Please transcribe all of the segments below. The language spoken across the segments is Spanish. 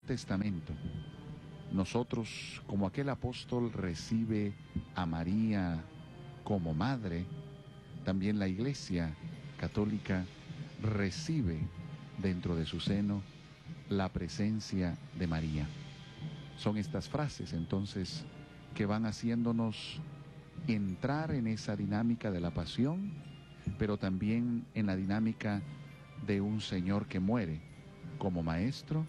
Testamento, nosotros, como aquel apóstol recibe a María como madre, también la Iglesia Católica recibe dentro de su seno la presencia de María. Son estas frases, entonces, que van haciéndonos entrar en esa dinámica de la pasión, pero también en la dinámica de un Señor que muere como maestro,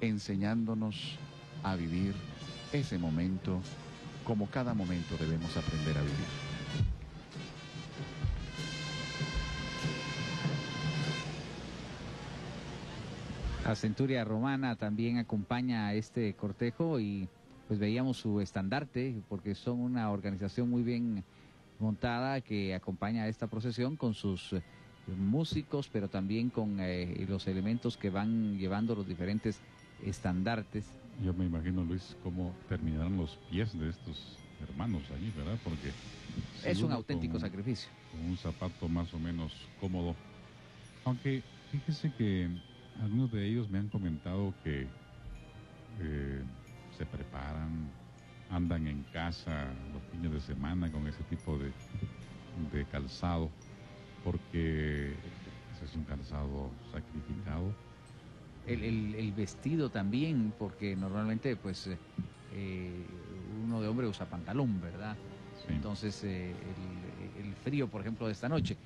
enseñándonos a vivir ese momento como cada momento debemos aprender a vivir. La centuria romana también acompaña a este cortejo y pues veíamos su estandarte, porque son una organización muy bien montada que acompaña a esta procesión con sus músicos, pero también con los elementos que van llevando los diferentes estandartes. Yo me imagino, Luis, cómo terminarán los pies de estos hermanos allí, ¿verdad? Porque es un auténtico sacrificio. Con un zapato más o menos cómodo. Aunque fíjese que algunos de ellos me han comentado que se preparan, andan en casa los fines de semana con ese tipo de calzado, porque ese es un calzado sacrificado. El vestido también, porque normalmente pues uno de hombre usa pantalón, ¿verdad? Sí. Entonces el frío, por ejemplo, de esta noche,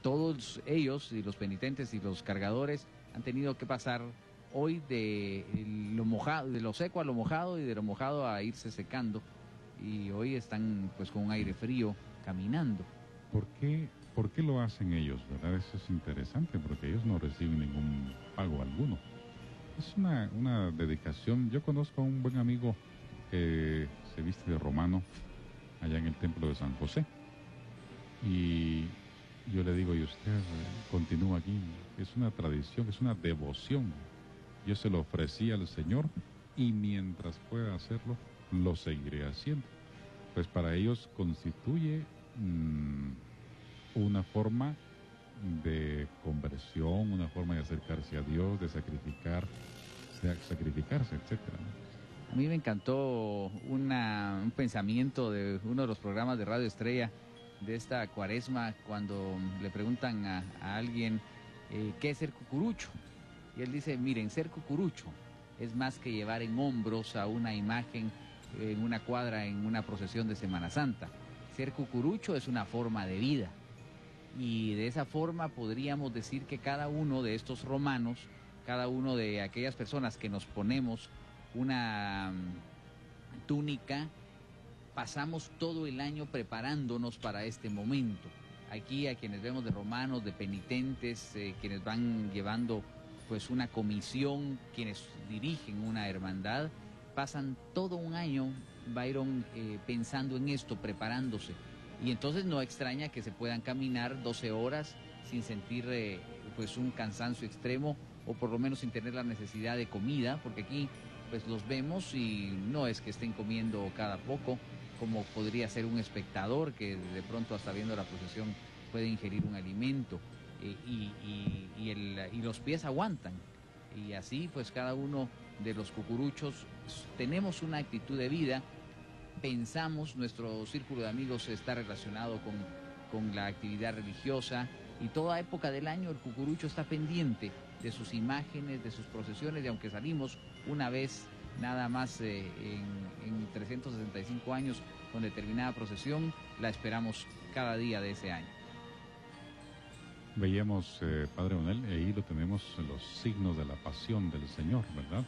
todos ellos, y los penitentes y los cargadores, han tenido que pasar hoy de lo mojado, de lo seco a lo mojado y de lo mojado a irse secando, y hoy están pues con un aire frío caminando. ¿Por qué lo hacen ellos, verdad? Eso es interesante, porque ellos no reciben ningún pago alguno. Es una dedicación. Yo conozco a un buen amigo que se viste de romano allá en el templo de San José, y yo le digo, ¿y usted continúa aquí? Es una tradición, es una devoción. Yo se lo ofrecí al Señor y mientras pueda hacerlo, lo seguiré haciendo. Pues para ellos constituye una forma de conversión, una forma de acercarse a Dios, de sacrificarse, etcétera. A mí me encantó un pensamiento de uno de los programas de Radio Estrella de esta cuaresma, cuando le preguntan a alguien ¿qué es ser cucurucho? Y él dice, miren, ser cucurucho es más que llevar en hombros a una imagen en una cuadra, en una procesión de Semana Santa. Ser cucurucho es una forma de vida, y de esa forma podríamos decir que cada uno de estos romanos, cada uno de aquellas personas que nos ponemos una túnica, pasamos todo el año preparándonos para este momento. Aquí a quienes vemos de romanos, de penitentes, quienes van llevando pues una comisión, quienes dirigen una hermandad, pasan todo un año, Byron, pensando en esto, preparándose. Y entonces no extraña que se puedan caminar 12 horas sin sentir pues un cansancio extremo, o por lo menos sin tener la necesidad de comida, porque aquí pues los vemos y no es que estén comiendo cada poco, como podría ser un espectador que de pronto hasta viendo la procesión puede ingerir un alimento, y los pies aguantan. Y así pues cada uno de los cucuruchos tenemos una actitud de vida, pensamos, nuestro círculo de amigos está relacionado con la actividad religiosa, y toda época del año el cucurucho está pendiente de sus imágenes, de sus procesiones, y aunque salimos una vez nada más en 365 años con determinada procesión, la esperamos cada día de ese año. Veíamos, Padre Onel, ahí lo tenemos, los signos de la pasión del Señor, ¿verdad?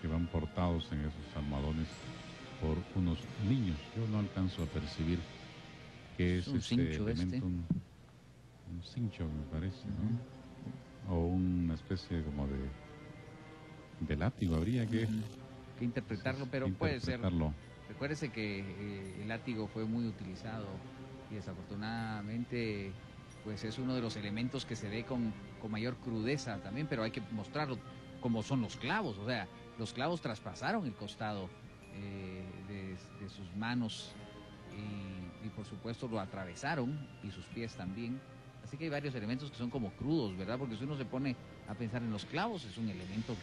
Que van portados en esos almohadones por unos niños. Yo no alcanzo a percibir qué es este elemento, un cincho, me parece, ¿no? O una especie como de látigo, habría que interpretarlo, pero puede ser. Recuérdese que el látigo fue muy utilizado y desafortunadamente pues es uno de los elementos que se ve con mayor crudeza también, pero hay que mostrarlo como son los clavos. O sea, los clavos traspasaron el costado de sus manos y por supuesto lo atravesaron, y sus pies también. Así que hay varios elementos que son como crudos, ¿verdad? Porque si uno se pone a pensar en los clavos, es un elemento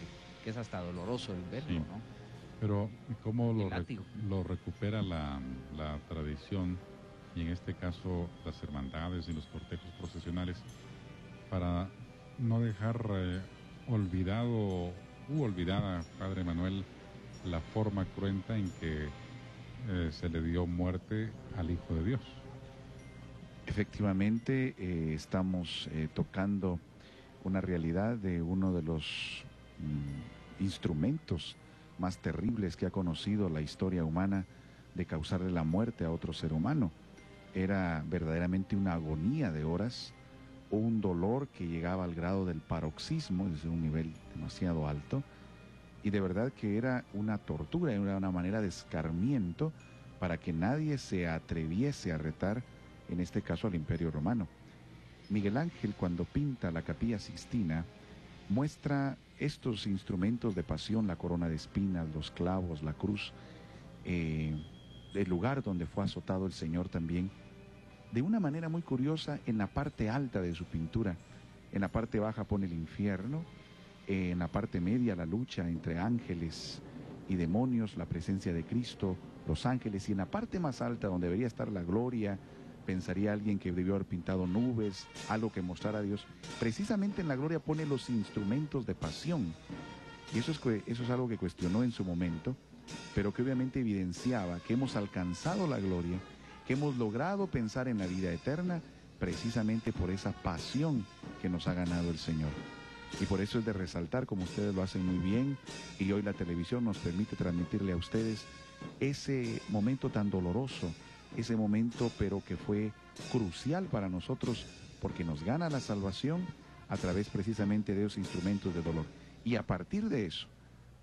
que que es hasta doloroso el verlo, Sí. ¿no? Pero ¿cómo El látigo. lo recupera la tradición, y en este caso las hermandades y los cortejos procesionales, para no dejar olvidada, Padre Manuel, la forma cruenta en que se le dio muerte al Hijo de Dios? Efectivamente, estamos tocando una realidad de uno de los instrumentos más terribles que ha conocido la historia humana de causarle la muerte a otro ser humano. Era verdaderamente una agonía de horas, o un dolor que llegaba al grado del paroxismo, desde un nivel demasiado alto, y de verdad que era una tortura, era una manera de escarmiento para que nadie se atreviese a retar, en este caso al Imperio Romano. Miguel Ángel, cuando pinta la Capilla Sixtina, muestra estos instrumentos de pasión, la corona de espinas, los clavos, la cruz, el lugar donde fue azotado el Señor también, de una manera muy curiosa en la parte alta de su pintura. En la parte baja pone el infierno, en la parte media la lucha entre ángeles y demonios, la presencia de Cristo, los ángeles, y en la parte más alta donde debería estar la gloria, pensaría alguien que debió haber pintado nubes, algo que mostrara a Dios. Precisamente en la gloria pone los instrumentos de pasión, y eso es algo que cuestionó en su momento, pero que obviamente evidenciaba que hemos alcanzado la gloria, que hemos logrado pensar en la vida eterna, precisamente por esa pasión que nos ha ganado el Señor. Y por eso es de resaltar, como ustedes lo hacen muy bien, y hoy la televisión nos permite transmitirle a ustedes ese momento tan doloroso, ese momento pero que fue crucial para nosotros, porque nos gana la salvación a través precisamente de esos instrumentos de dolor. Y a partir de eso,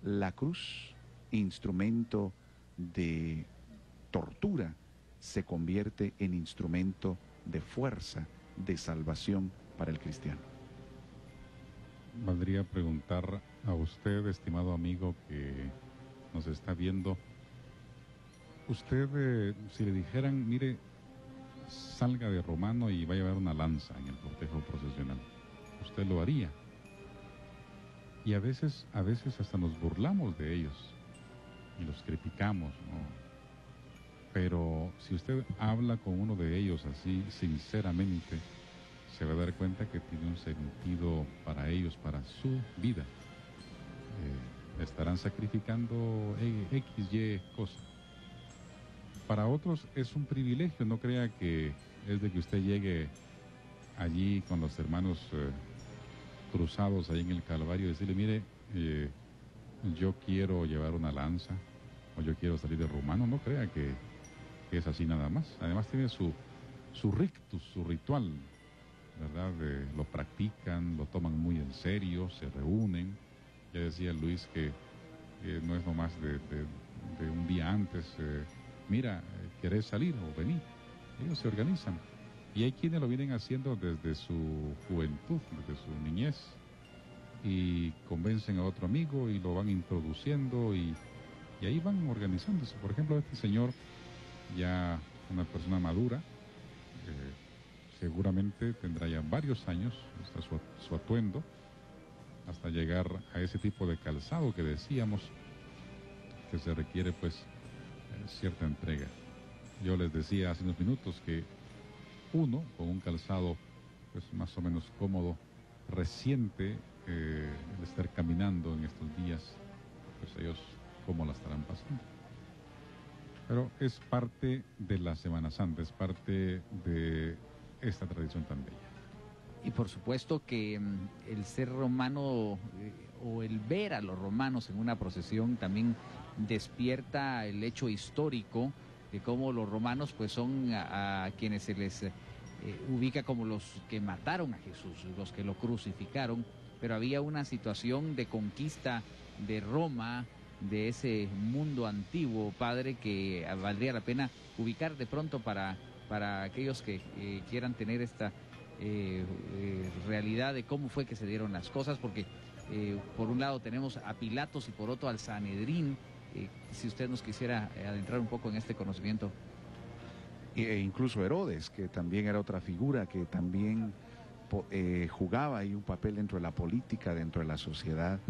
la cruz, instrumento de tortura, se convierte en instrumento de fuerza, de salvación para el cristiano. Valdría preguntar a usted, estimado amigo que nos está viendo, usted, si le dijeran, mire, salga de romano y va a llevar una lanza en el cortejo procesional, ¿usted lo haría? Y a veces hasta nos burlamos de ellos y los criticamos, ¿no? Pero si usted habla con uno de ellos así sinceramente, se va a dar cuenta que tiene un sentido para ellos, para su vida. Estarán sacrificando X, Y cosa. Para otros es un privilegio, no crea que es de que usted llegue allí con los hermanos cruzados ahí en el Calvario y decirle, mire, yo quiero llevar una lanza, o yo quiero salir de romano. No crea que es así nada más. Además tiene su rictus, su ritual, ¿verdad? Lo practican, lo toman muy en serio, se reúnen. Ya decía Luis que no es nomás de un día antes, mira, ¿querés salir o venir? Ellos se organizan. Y hay quienes lo vienen haciendo desde su juventud, desde su niñez, y convencen a otro amigo y lo van introduciendo y ahí van organizándose. Por ejemplo, este señor, ya una persona madura, seguramente tendrá ya varios años, hasta su atuendo, hasta llegar a ese tipo de calzado que decíamos que se requiere pues cierta entrega. Yo les decía hace unos minutos que uno con un calzado pues más o menos cómodo, reciente, el estar caminando en estos días, pues ellos cómo la estarán pasando. Pero es parte de la Semana Santa, es parte de esta tradición tan bella. Y por supuesto que el ser romano o el ver a los romanos en una procesión también despierta el hecho histórico de cómo los romanos pues son a quienes se les ubica como los que mataron a Jesús, los que lo crucificaron, pero había una situación de conquista de Roma, de ese mundo antiguo, padre, que valdría la pena ubicar de pronto para aquellos que quieran tener esta realidad de cómo fue que se dieron las cosas, porque por un lado tenemos a Pilatos y por otro al Sanedrín. Si usted nos quisiera adentrar un poco en este conocimiento. E incluso Herodes, que también era otra figura que también jugaba ahí un papel dentro de la política, dentro de la sociedad,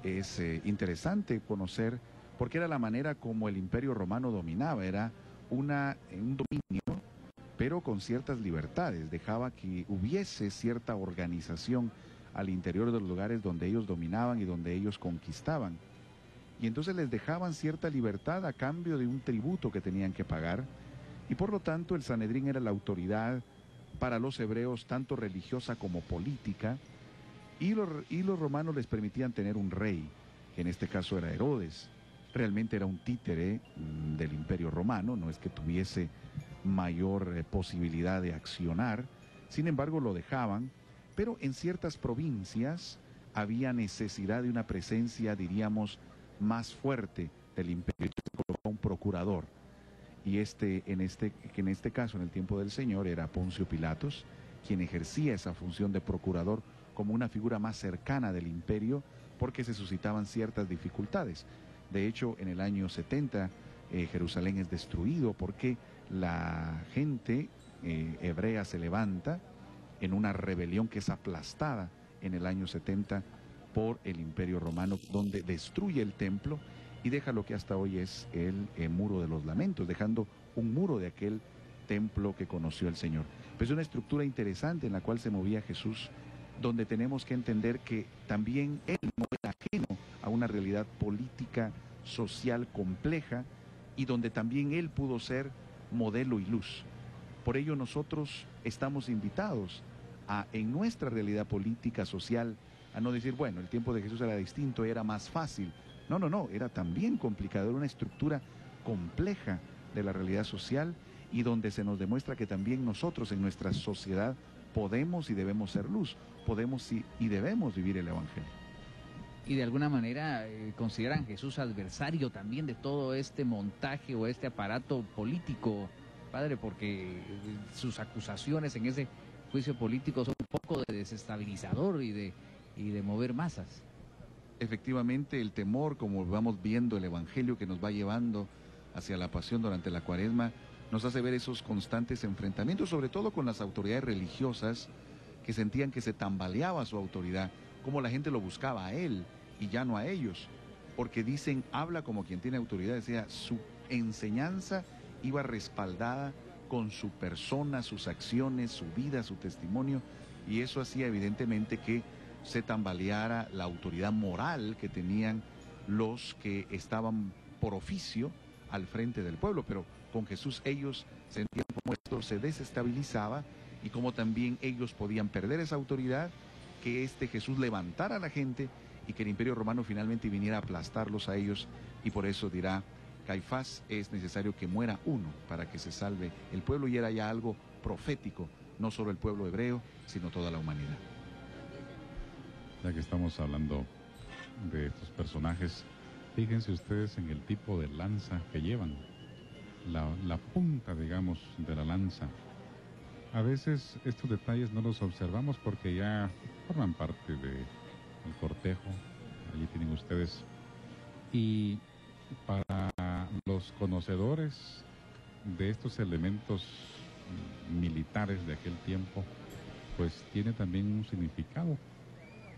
es interesante conocer, porque era la manera como el Imperio Romano dominaba, era un dominio, pero con ciertas libertades, dejaba que hubiese cierta organización al interior de los lugares donde ellos dominaban y donde ellos conquistaban. Y entonces les dejaban cierta libertad a cambio de un tributo que tenían que pagar, y por lo tanto el Sanedrín era la autoridad para los hebreos, tanto religiosa como política, y los romanos les permitían tener un rey, que en este caso era Herodes. Realmente era un títere del Imperio Romano, no es que tuviese mayor posibilidad de accionar, sin embargo lo dejaban, pero en ciertas provincias había necesidad de una presencia, diríamos, más fuerte del imperio. Se colocó un procurador, y en este caso, en el tiempo del Señor, era Poncio Pilatos, quien ejercía esa función de procurador como una figura más cercana del imperio, porque se suscitaban ciertas dificultades. De hecho, en el año 70, Jerusalén es destruido porque la gente hebrea se levanta en una rebelión que es aplastada en el año 70 por el Imperio Romano, donde destruye el templo y deja lo que hasta hoy es el Muro de los Lamentos, dejando un muro de aquel templo que conoció el Señor. Pues es una estructura interesante en la cual se movía Jesús, donde tenemos que entender que también Él no era ajeno a una realidad política, social compleja, y donde también Él pudo ser modelo y luz. Por ello nosotros estamos invitados en nuestra realidad política, social, a no decir, bueno, el tiempo de Jesús era distinto, era más fácil. No, no, no, era también complicado, era una estructura compleja de la realidad social, y donde se nos demuestra que también nosotros en nuestra sociedad podemos y debemos ser luz, podemos y debemos vivir el Evangelio. Y de alguna manera consideran Jesús adversario también de todo este montaje o este aparato político, padre, porque sus acusaciones en ese juicio político son un poco de desestabilizador y de mover masas. Efectivamente, el temor, como vamos viendo el Evangelio que nos va llevando hacia la pasión durante la Cuaresma, nos hace ver esos constantes enfrentamientos, sobre todo con las autoridades religiosas, que sentían que se tambaleaba su autoridad, como la gente lo buscaba a él y ya no a ellos, porque dicen, habla como quien tiene autoridad, decía, su enseñanza iba respaldada con su persona, sus acciones, su vida, su testimonio, y eso hacía evidentemente que se tambaleara la autoridad moral que tenían los que estaban por oficio al frente del pueblo. Pero con Jesús ellos sentían como esto se desestabilizaba, y como también ellos podían perder esa autoridad, que Jesús levantara a la gente y que el Imperio Romano finalmente viniera a aplastarlos a ellos. Y por eso dirá Caifás, es necesario que muera uno para que se salve el pueblo, y era ya algo profético, no solo el pueblo hebreo, sino toda la humanidad. Ya que estamos hablando de estos personajes, fíjense ustedes en el tipo de lanza que llevan, la punta, digamos, de la lanza. A veces estos detalles no los observamos porque ya forman parte del cortejo, allí tienen ustedes. Y para los conocedores de estos elementos militares de aquel tiempo, pues tiene también un significado.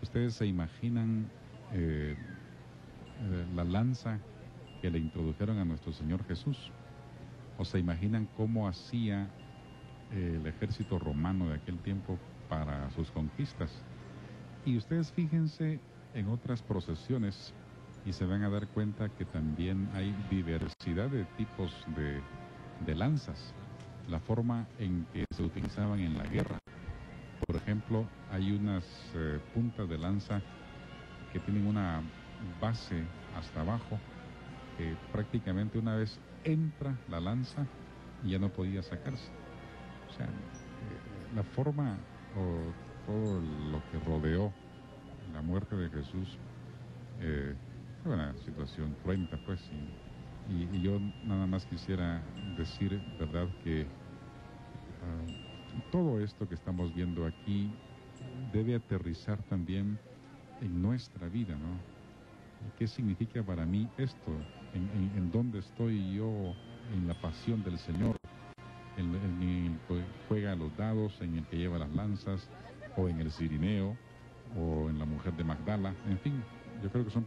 Ustedes se imaginan la lanza que le introdujeron a nuestro Señor Jesús, o se imaginan cómo hacía el ejército romano de aquel tiempo para sus conquistas. Y ustedes fíjense en otras procesiones y se van a dar cuenta que también hay diversidad de tipos de lanzas, la forma en que se utilizaban en la guerra. Por ejemplo, hay unas puntas de lanza que tienen una base hasta abajo, que prácticamente una vez entra la lanza ya no podía sacarse. O sea, la forma o todo lo que rodeó la muerte de Jesús fue una situación cruenta, pues, y yo nada más quisiera decir, verdad, que todo esto que estamos viendo aquí debe aterrizar también en nuestra vida, ¿no? ¿Qué significa para mí esto? ¿En dónde estoy yo en la pasión del Señor? ¿En el que juega los dados, en el que lleva las lanzas, o en el cirineo, o en la mujer de Magdala? En fin, yo creo que son